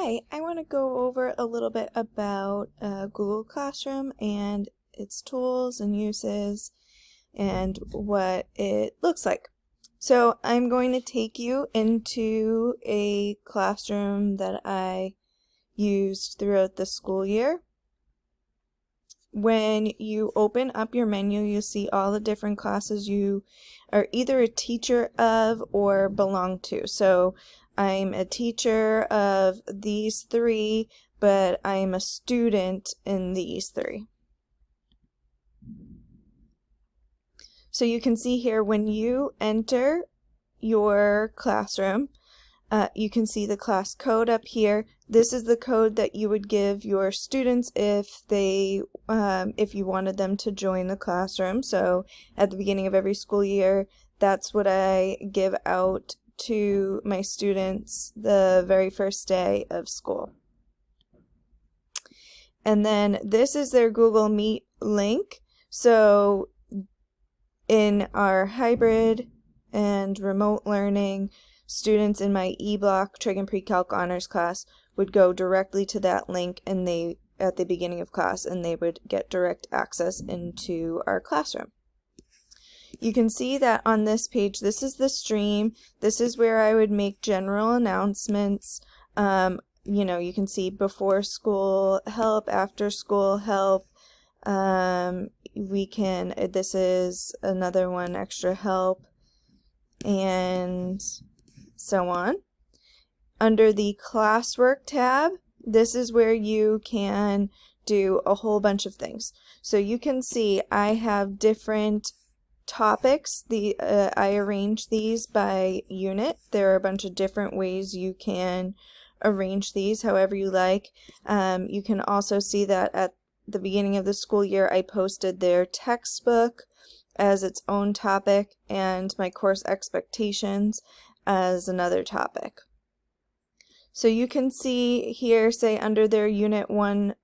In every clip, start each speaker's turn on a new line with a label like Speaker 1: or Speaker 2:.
Speaker 1: Hi, I want to go over a little bit about Google Classroom and its tools and uses and what it looks like. So I'm going to take you into a classroom that I used throughout the school year. When you open up your menu, you'll see all the different classes you are either a teacher of or belong to. So I'm a teacher of these three, but I'm a student in these three. So you can see here when you enter your classroom, you can see the class code up here. This is the code that you would give your students if you wanted them to join the classroom. So at the beginning of every school year, that's what I give out to my students the very first day of school. And then this is their Google Meet link. So in our hybrid and remote learning, students in my E-Block Trig and Pre-Calc Honors class would go directly to that link at the beginning of class, and they would get direct access into our classroom. You can see that on this page, this is the stream. This is where I would make general announcements. You can see before school help, after school help. This is another one, extra help, and so on. Under the Classwork tab, this is where you can do a whole bunch of things. So you can see I have different topics. I arrange these by unit. There are a bunch of different ways you can arrange these however you like. You can also see that at the beginning of the school year I posted their textbook as its own topic and my course expectations as another topic. So you can see here, say under their Unit 1,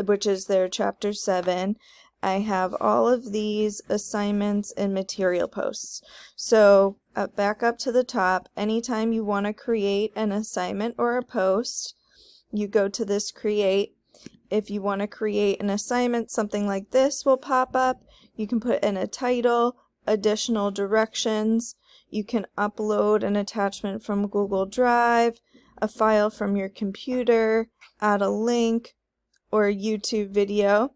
Speaker 1: which is their Chapter 7, I have all of these assignments and material posts. So back up to the top, anytime you want to create an assignment or a post, you go to this Create. If you want to create an assignment, something like this will pop up. You can put in a title, additional directions. You can upload an attachment from Google Drive, a file from your computer, add a link, or a YouTube video.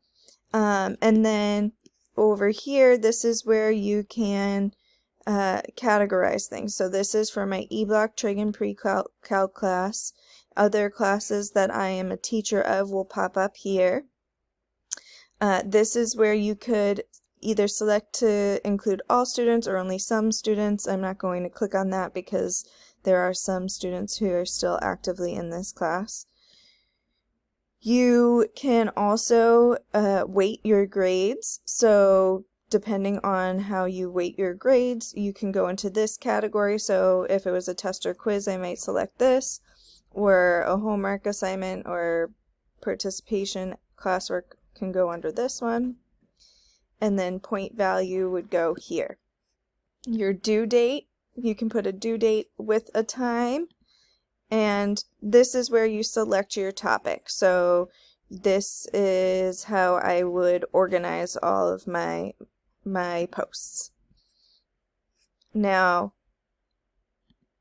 Speaker 1: And then over here, this is where you can categorize things. So this is for my E-Block Trig and Pre-Calc class. Other classes that I am a teacher of will pop up here. This is where you could either select to include all students or only some students. I'm not going to click on that because there are some students who are still actively in this class. You can also weight your grades. So depending on how you weight your grades, you can go into this category. So if it was a test or quiz, I might select this, or a homework assignment or participation classwork can go under this one. And then point value would go here. Your due date, you can put a due date with a time. And this is where you select your topic. So this is how I would organize all of my posts. Now,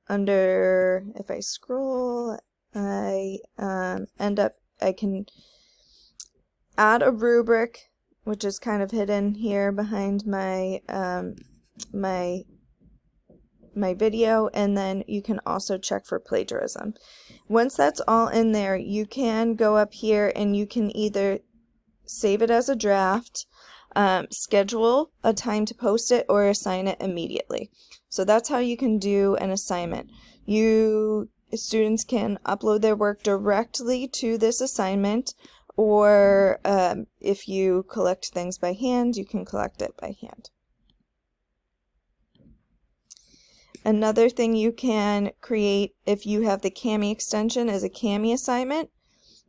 Speaker 1: if I scroll, I can add a rubric, which is kind of hidden here behind my my video, and then you can also check for plagiarism. Once that's all in there, you can go up here and you can either save it as a draft, schedule a time to post it, or assign it immediately. So that's how you can do an assignment. Students can upload their work directly to this assignment, or if you collect things by hand, you can collect it by hand. Another thing you can create if you have the Cami extension is a Cami assignment.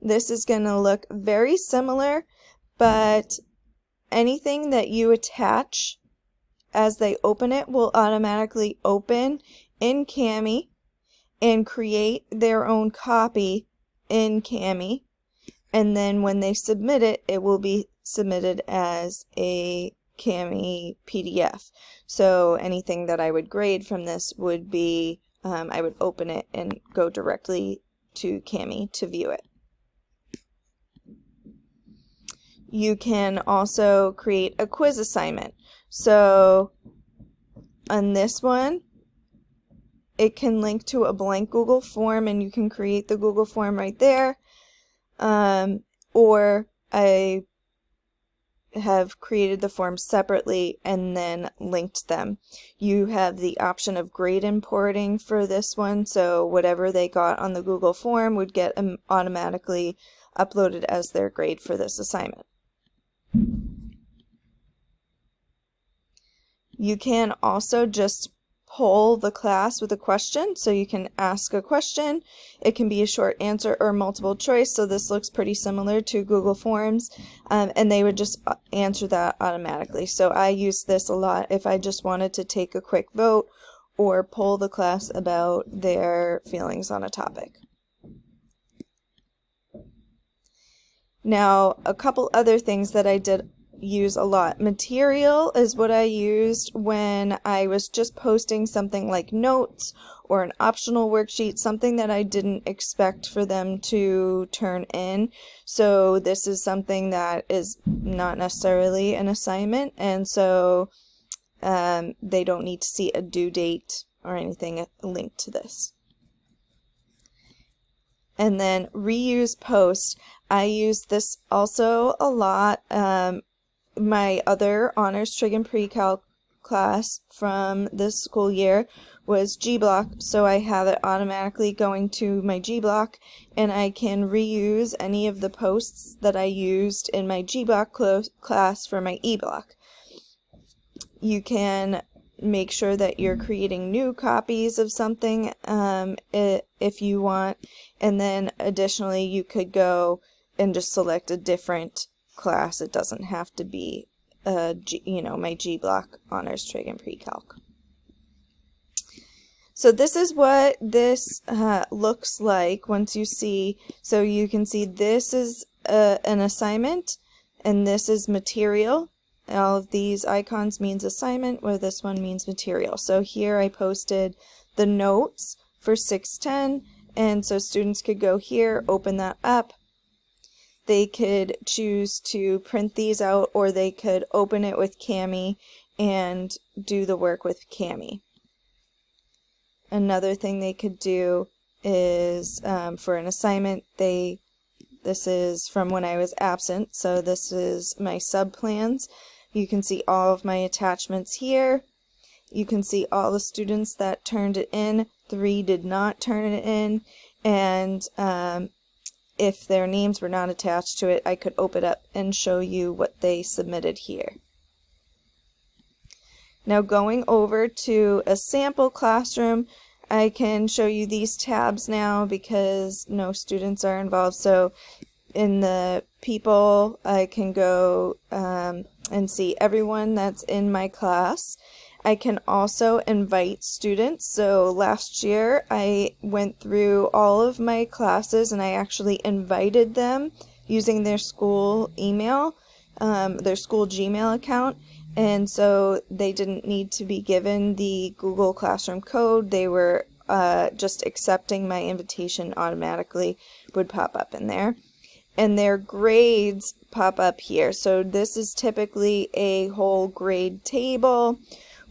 Speaker 1: This is going to look very similar, but anything that you attach as they open it will automatically open in Cami, and create their own copy in Cami, and then when they submit it, it will be submitted as a Cami PDF. So anything that I would grade from this would be, I would open it and go directly to Cami to view it. You can also create a quiz assignment. So on this one, it can link to a blank Google form, and you can create the Google form right there. Or I have created the forms separately and then linked them. You have the option of grade importing for this one, so whatever they got on the Google form would get automatically uploaded as their grade for this assignment. You can also just poll the class with a question, so you can ask a question. It can be a short answer or multiple choice, so this looks pretty similar to Google Forms, and they would just answer that automatically. So I use this a lot if I just wanted to take a quick vote or poll the class about their feelings on a topic. Now, a couple other things that I did use a lot. Material is what I used when I was just posting something like notes or an optional worksheet, something that I didn't expect for them to turn in. So this is something that is not necessarily an assignment, and so they don't need to see a due date or anything linked to this. And then reuse post. I use this also a lot. My other honors trig and pre-calc class from this school year was G-Block, so I have it automatically going to my G-Block, and I can reuse any of the posts that I used in my G-Block class for my E-Block. You can make sure that you're creating new copies of something if you want, and then additionally you could go and just select a different class. It doesn't have to be my G-Block honors trig and pre-calc. So this is what this looks like once you see. So you can see this is an assignment, and this is material. All of these icons means assignment, where this one means material. So here I posted the notes for 610, and so students could go here, open that up. They could choose to print these out, or they could open it with Cami and do the work with Cami. Another thing they could do is for an assignment, this is from when I was absent, so this is my sub-plans. You can see all of my attachments here. You can see all the students that turned it in. 3 did not turn it in, and if their names were not attached to it, I could open it up and show you what they submitted here. Now going over to a sample classroom, I can show you these tabs now because no students are involved. So in the people, I can go and see everyone that's in my class. I can also invite students. So last year I went through all of my classes and I actually invited them using their school email, their school Gmail account. And so they didn't need to be given the Google Classroom code. They were just accepting my invitation automatically would pop up in there. And their grades pop up here. So this is typically a whole grade table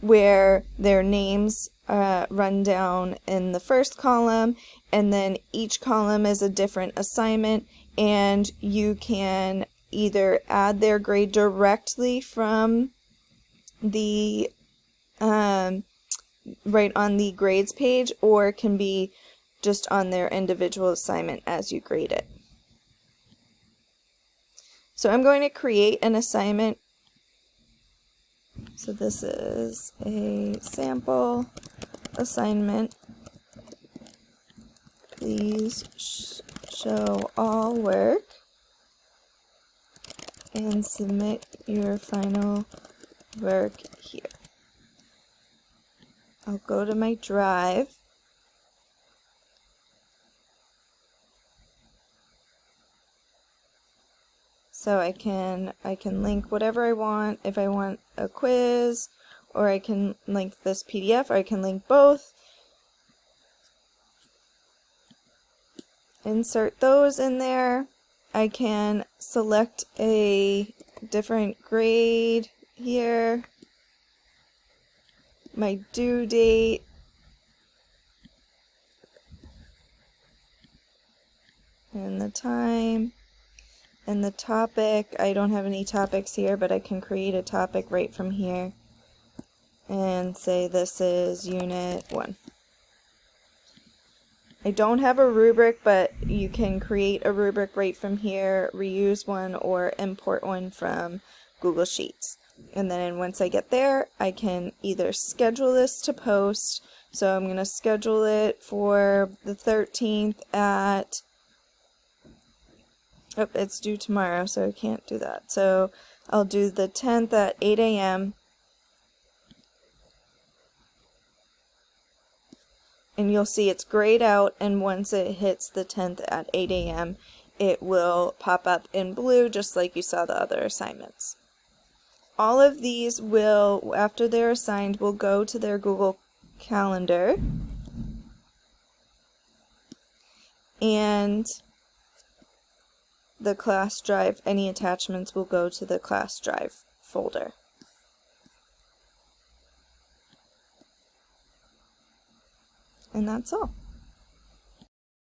Speaker 1: where their names run down in the first column, and then each column is a different assignment, and you can either add their grade directly from the right on the grades page, or it can be just on their individual assignment as you grade it. So I'm going to create an assignment. So this is a sample assignment. Please show all work and submit your final work here. I'll go to my drive So I can link whatever I want. If I want a quiz, or I can link this PDF, or I can link both. Insert those in there. I can select a different grade here, my due date, and the time, and the topic. I don't have any topics here, but I can create a topic right from here and say this is Unit 1. I don't have a rubric, but you can create a rubric right from here, reuse one, or import one from Google Sheets. And then once I get there, I can either schedule this to post. So I'm going to schedule it for the 13th at, oh, it's due tomorrow, so I can't do that. So I'll do the 10th at 8 a.m. And you'll see it's grayed out, and once it hits the 10th at 8 a.m., it will pop up in blue, just like you saw the other assignments. All of these will, after they're assigned, will go to their Google Calendar, and the class drive, any attachments will go to the class drive folder. And that's all.